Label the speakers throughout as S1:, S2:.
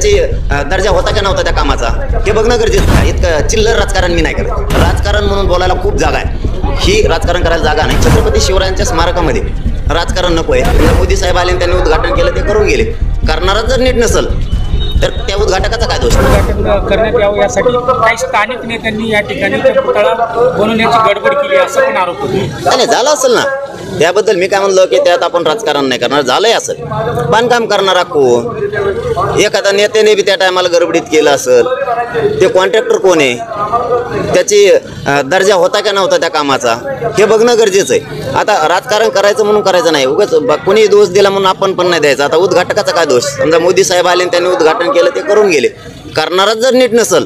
S1: त्याची दर्जा होता का नव्हता त्या कामाचा हे बघणं गरजेचं आहे। इतकं चिल्लर राजकारण मी नाही करत। राजकारण म्हणून बोलायला खूप जागा आहे, ही राजकारण करायला जागा नाही। छत्रपती शिवरायांच्या स्मारकामध्ये राजकारण नको आहे। मोदी साहेब आले त्यांनी उद्घाटन केलं, ते करून गेले। करणारा जर नीट नसेल तर त्या उद्घाटकाचा काय दोष?
S2: उद्घाटन करण्यात यावं यासाठी काही स्थानिक नेत्यांनी या ठिकाणी पुतळा बनवण्याची गडबड केली असं पण आरोप होतो।
S1: नाही झालं असेल ना, त्याबद्दल मी काय म्हणलं की त्यात आपण राजकारण नाही करणार। झालंय असेल, बांधकाम करणारा कोण, एखादा नेत्याने बी त्या टायमाला गडबडीत केलं असेल, ते कॉन्ट्रॅक्टर कोण आहे, त्याची दर्जा होता का नव्हता त्या कामाचा हे बघणं गरजेचं आहे। आता राजकारण करायचं म्हणून करायचं नाही, उगाच कोणी दोष दिला म्हणून आपण पण नाही द्यायचा। आता उद्घाटकाचा काय दोष? समजा मोदी साहेब आले त्यांनी उद्घाटन केलं, ते करून गेले। करणाराच जर नीट नसेल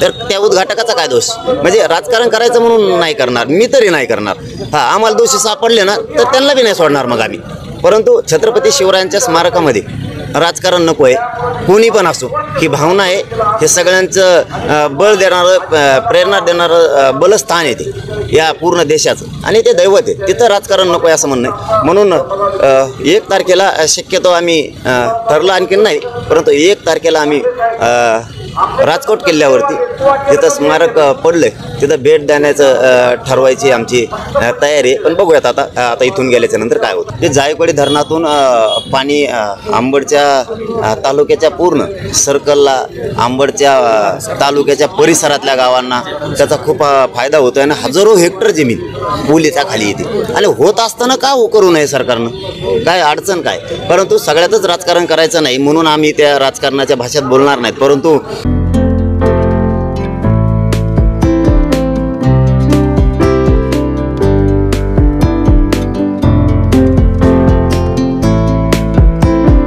S1: तर त्या उद्घाटकाचा काय दोष? म्हणजे राजकारण करायचं म्हणून नाही करणार, मी तरी नाही करणार। हा, आम्हाला दोषी सापडले ना तर त्यांना बी नाही सोडणार मग आम्ही। परंतु छत्रपती शिवरायांच्या स्मारकामध्ये राजकारण नको आहे, कोणी पण असो। ही भावना आहे, हे सगळ्यांचं बळ देणारं, प्रेरणा देणारं बलस्थान आहे ते या पूर्ण देशाचं, आणि ते दैवत आहे। तिथं राजकारण नको आहे असं म्हणणं आहे। म्हणून 1 तारखेला शक्यतो आम्ही ठरलं आणखीन नाही, परंतु 1 तारखेला आम्ही राजकोट किल्ल्यावरती तिथं स्मारक पडलंय, तिथं भेट देण्याचं ठरवायची आमची तयारी आहे। पण बघूयात आता इथून गेल्याच्या नंतर काय होतं। ते जायकवाडी धरणातून पाणी आंबडच्या तालुक्याच्या पूर्ण सर्कलला, आंबडच्या तालुक्याच्या परिसरातल्या गावांना त्याचा खूप फायदा होतो आणि हजारो हेक्टर जमीन पुलीच्या खाली येते। आणि होत असताना का करू नये सरकारनं? काय अडचण काय? परंतु सगळ्यातच राजकारण करायचं नाही म्हणून आम्ही त्या राजकारणाच्या भाषेत बोलणार नाहीत। परंतु